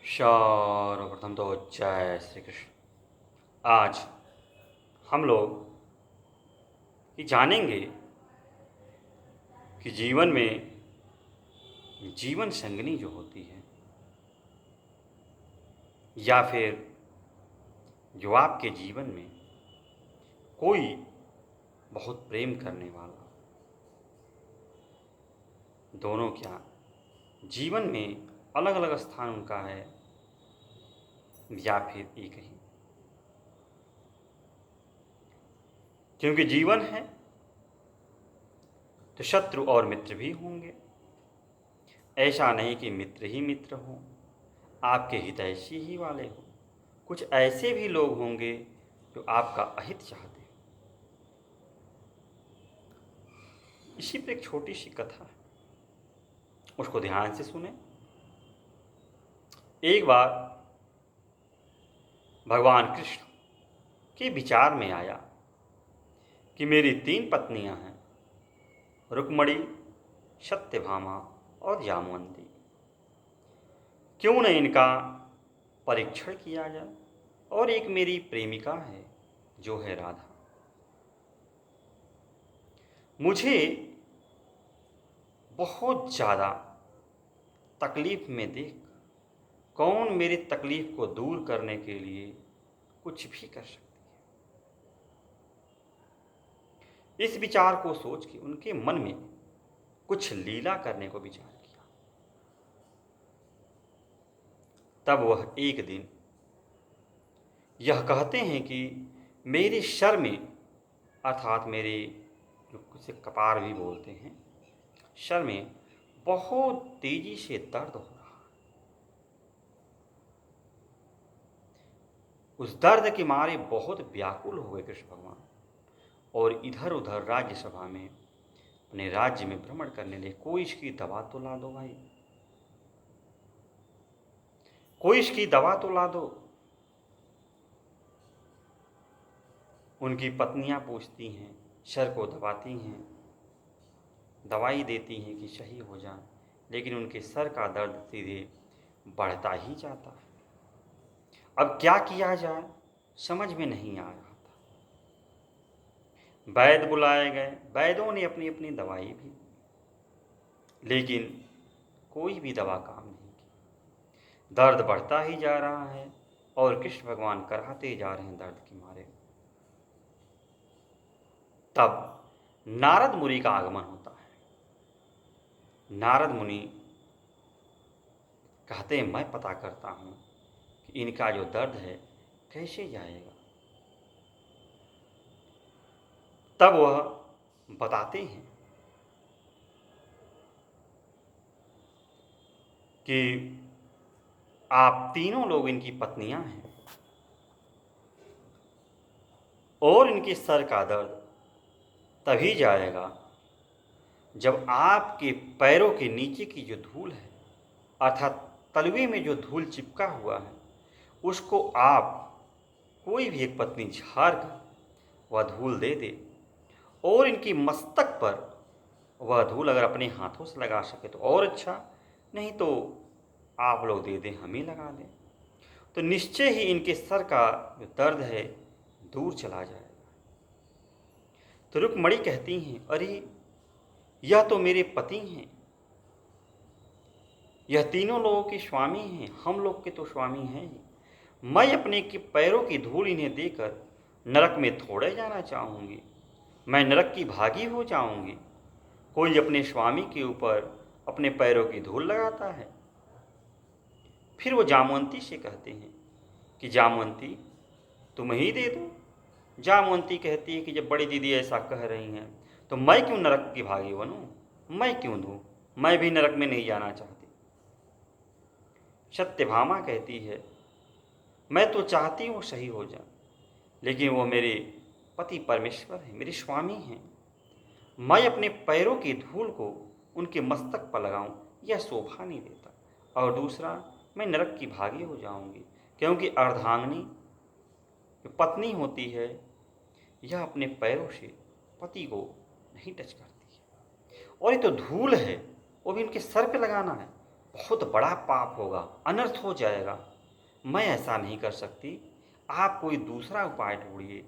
सर्वप्रथम तो जय श्री कृष्ण। आज हम लोग ये जानेंगे कि जीवन में जीवन संगनी जो होती है या फिर जो आपके जीवन में कोई बहुत प्रेम करने वाला, दोनों क्या जीवन में अलग अलग स्थान उनका है या फिर एक ही, क्योंकि जीवन है तो शत्रु और मित्र भी होंगे। ऐसा नहीं कि मित्र ही मित्र हों, आपके हितैषी ही वाले हों। कुछ ऐसे भी लोग होंगे जो आपका अहित चाहते हैं। इसी पर एक छोटी सी कथा है, उसको ध्यान से सुने। एक बार भगवान कृष्ण के विचार में आया कि मेरी 3 पत्नियां हैं, रुक्मणी, सत्यभामा और जामवंती। क्यों न इनका परीक्षण किया जाए। और एक मेरी प्रेमिका है जो है राधा। मुझे बहुत ज़्यादा तकलीफ में देख कौन मेरी तकलीफ को दूर करने के लिए कुछ भी कर सकती है। इस विचार को सोच के उनके मन में कुछ लीला करने को विचार किया। तब वह एक दिन यह कहते हैं कि मेरे सर में, अर्थात मेरे जो उसे कपार भी बोलते हैं, सर में बहुत तेजी से दर्द हो रहा है। उस दर्द के मारे बहुत व्याकुल हो गए कृष्ण भगवान और इधर उधर राज्यसभा में अपने राज्य में भ्रमण करने लगे। कोई इसकी दवा तो ला दो भाई, कोई इसकी दवा तो ला दो। उनकी पत्नियां पूछती हैं, सर को दबाती हैं, दवाई देती हैं कि सही हो जाए, लेकिन उनके सर का दर्द सीधे बढ़ता ही जाता है। अब क्या किया जाए समझ में नहीं आ रहा था। वैद्य बुलाए गए, वैद्यों ने अपनी अपनी दवाई भी, लेकिन कोई भी दवा काम नहीं की। दर्द बढ़ता ही जा रहा है और कृष्ण भगवान कराहते जा रहे हैं दर्द के मारे। तब नारद मुनि का आगमन होता है। नारद मुनि कहते हैं, मैं पता करता हूं कि इनका जो दर्द है कैसे जाएगा। तब वह बताते हैं कि आप तीनों लोग इनकी पत्नियां हैं और इनके सर का दर्द तभी जाएगा जब आपके पैरों के नीचे की जो धूल है, अर्थात तलवे में जो धूल चिपका हुआ है, उसको आप कोई भी एक पत्नी झाड़ कर वह धूल दे दे और इनकी मस्तक पर वह धूल अगर अपने हाथों से लगा सके तो और अच्छा, नहीं तो आप लोग दे दें, हम ही लगा दें, तो निश्चय ही इनके सर का जो दर्द है दूर चला जाएगा। तो रुक्मणी कहती हैं, अरे यह तो मेरे पति हैं, यह तीनों लोगों के स्वामी हैं, हम लोग के तो स्वामी हैं ही। मैं अपने के पैरों की धूल इन्हें देकर नरक में थोड़े जाना चाहूँगी, मैं नरक की भागी हो जाऊँगी। कोई अपने स्वामी के ऊपर अपने पैरों की धूल लगाता है। फिर वो जामवंती से कहते हैं कि जामवंती तुम ही दे दो। जामवंती कहती है कि जब बड़ी दीदी ऐसा कह रही हैं तो मैं क्यों नरक की भागी बनूं, मैं क्यों दूं, मैं भी नरक में नहीं जाना चाहती। सत्यभामा कहती है, मैं तो चाहती हूँ सही हो जाए, लेकिन वो मेरे पति परमेश्वर हैं, मेरे स्वामी हैं, मैं अपने पैरों की धूल को उनके मस्तक पर लगाऊं यह शोभा नहीं देता। और दूसरा, मैं नरक की भागी हो जाऊंगी, क्योंकि अर्धांगिनी जो पत्नी होती है यह अपने पैरों से पति को नहीं टच करती है। और ये तो धूल है, वो भी इनके सर पे लगाना है, बहुत बड़ा पाप होगा, अनर्थ हो जाएगा। मैं ऐसा नहीं कर सकती। आप कोई दूसरा उपाय ढूंढिए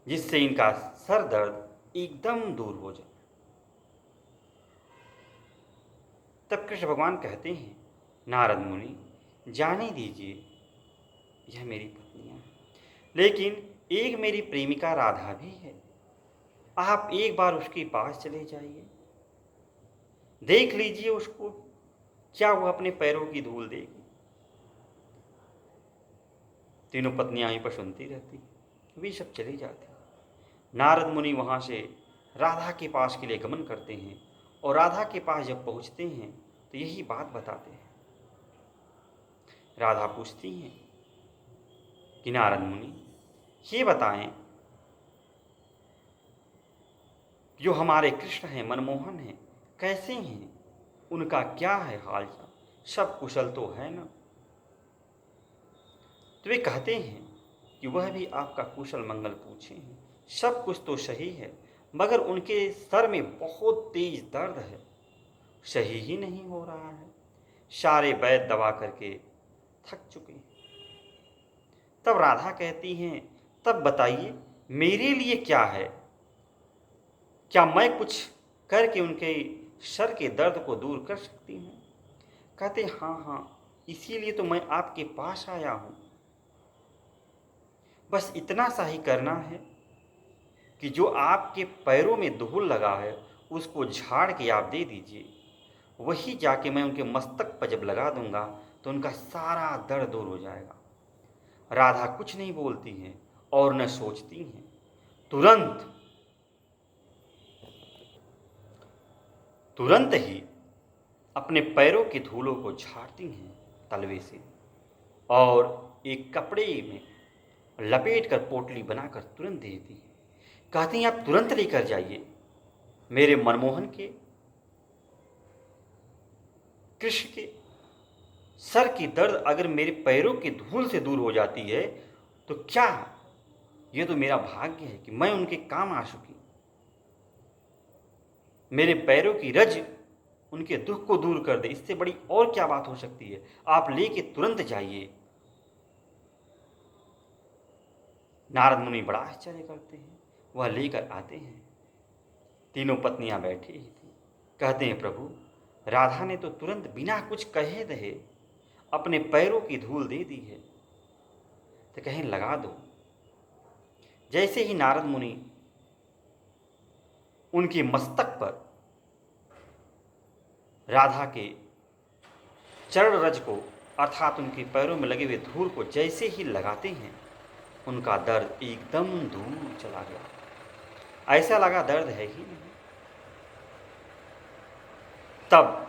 जिससे इनका सर दर्द एकदम दूर हो जाए। तब कृष्ण भगवान कहते हैं, नारद मुनि, जाने दीजिए, यह मेरी पत्नियां हैं, लेकिन एक मेरी प्रेमिका राधा भी है। आप एक बार उसके पास चले जाइए, देख लीजिए उसको, क्या वो अपने पैरों की धूल देगी। तीनों पत्नियां यहीं पर सुनती रहती, वे सब चली जाती। नारद मुनि वहां से राधा के पास के लिए गमन करते हैं, और राधा के पास जब पहुंचते हैं तो यही बात बताते हैं। राधा पूछती हैं कि नारद मुनि, ये बताएं, जो हमारे कृष्ण हैं, मनमोहन हैं, कैसे हैं, उनका क्या है हालचाल, सब कुशल तो है ना। तो वे कहते हैं कि वह भी आपका कुशल मंगल पूछे हैं, सब कुछ तो सही है, मगर उनके सर में बहुत तेज दर्द है, सही ही नहीं हो रहा है, सारे वैद्य दवा करके थक चुके हैं। तब राधा कहती हैं, तब बताइए मेरे लिए क्या है, क्या मैं कुछ करके उनके सर के दर्द को दूर कर सकती हूँ। कहते, हाँ हाँ, इसीलिए तो मैं आपके पास आया हूँ। बस इतना सा ही करना है कि जो आपके पैरों में धूल लगा है उसको झाड़ के आप दे दीजिए, वही जाके मैं उनके मस्तक पर जब लगा दूंगा तो उनका सारा दर्द दूर हो जाएगा। राधा कुछ नहीं बोलती हैं और न सोचती हैं, तुरंत तुरंत ही अपने पैरों की धूलों को झाड़ती हैं तलवे से, और एक कपड़े में लपेट कर पोटली बनाकर तुरंत दे देती हैं। कहती हैं, आप तुरंत लेकर जाइए, मेरे मनमोहन के, कृष्ण के सर की दर्द अगर मेरे पैरों की धूल से दूर हो जाती है तो क्या, यह तो मेरा भाग्य है कि मैं उनके काम आ चुकी। मेरे पैरों की रज उनके दुख को दूर कर दे, इससे बड़ी और क्या बात हो सकती है। आप लेके तुरंत जाइए। नारद मुनि बड़ा आश्चर्य करते हैं, वह लेकर आते हैं। तीनों पत्नियां बैठी ही थी। कहते हैं, प्रभु, राधा ने तो तुरंत बिना कुछ कहे दहे अपने पैरों की धूल दे दी है, तो कहें लगा दो। जैसे ही नारद मुनि उनके मस्तक पर राधा के चरण रज को, अर्थात उनके पैरों में लगे हुए धूल को जैसे ही लगाते हैं, उनका दर्द एकदम दूर चला गया, ऐसा लगा दर्द है ही नहीं। तब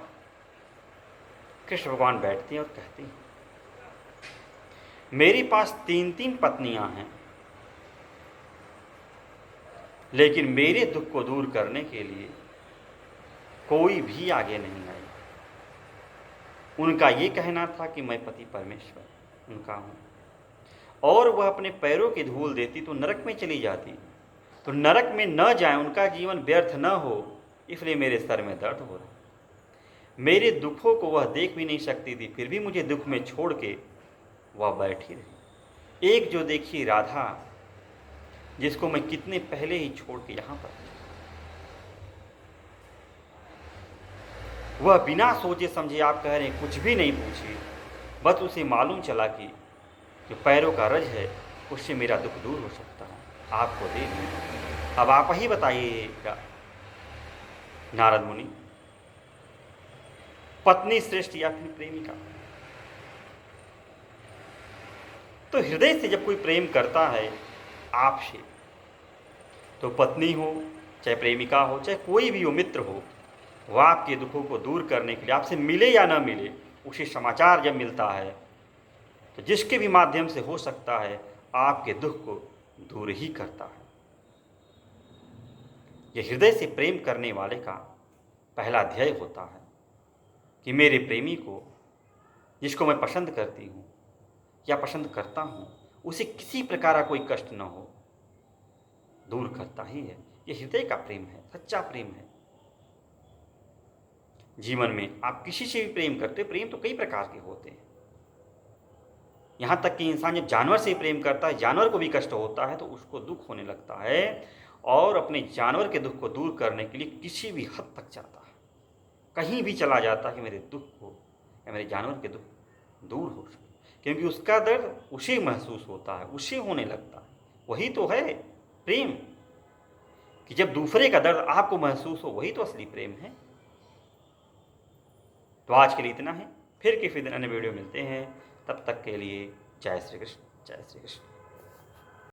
कृष्ण भगवान बैठते हैं और कहते हैं, मेरे पास 3 पत्नियां हैं, लेकिन मेरे दुख को दूर करने के लिए कोई भी आगे नहीं आई। उनका ये कहना था कि मैं पति परमेश्वर उनका हूँ, और वह अपने पैरों की धूल देती तो नरक में चली जाती, तो नरक में न जाए, उनका जीवन व्यर्थ न हो, इसलिए मेरे सर में दर्द हो रहा। मेरे दुखों को वह देख भी नहीं सकती थी, फिर भी मुझे दुख में छोड़ के वह बैठी रही। एक जो देखी राधा, जिसको मैं कितने पहले ही छोड़ के यहाँ पर, वह बिना सोचे समझे, आप कह रहे हैं कुछ भी नहीं पूछी, बस उसे मालूम चला कि जो पैरों का रज है उससे मेरा दुख दूर हो सकता है, आपको दे दूँ। अब आप ही बताइएगा नारद मुनि, पत्नी श्रेष्ठ या फिर प्रेमिका। तो हृदय से जब कोई प्रेम करता है आपसे, तो पत्नी हो चाहे प्रेमिका हो चाहे कोई भी हो, मित्र हो, वह आपके दुखों को दूर करने के लिए, आपसे मिले या ना मिले, उसे समाचार जब मिलता है तो जिसके भी माध्यम से हो सकता है आपके दुख को दूर ही करता है। यह हृदय से प्रेम करने वाले का पहला ध्येय होता है कि मेरे प्रेमी को, जिसको मैं पसंद करती हूँ या पसंद करता हूँ, उसे किसी प्रकार का कोई कष्ट न हो, दूर करता ही है। यह हृदय का प्रेम है, सच्चा प्रेम है। जीवन में आप किसी से भी प्रेम करते हो, प्रेम तो कई प्रकार के होते हैं। यहाँ तक कि इंसान जब जानवर से प्रेम करता है, जानवर को भी कष्ट होता है तो उसको दुख होने लगता है और अपने जानवर के दुख को दूर करने के लिए किसी भी हद तक जाता है, कहीं भी चला जाता है कि मेरे दुख को या मेरे जानवर के दुख दूर हो सके, क्योंकि उसका दर्द उसे महसूस होता है, उसे होने लगता है। वही तो है प्रेम, कि जब दूसरे का दर्द आपको महसूस हो, वही तो असली प्रेम है। तो आज के लिए इतना है, फिर किसी दिन अन्य वीडियो मिलते हैं, तब तक के लिए जय श्री कृष्ण, जय श्री कृष्ण।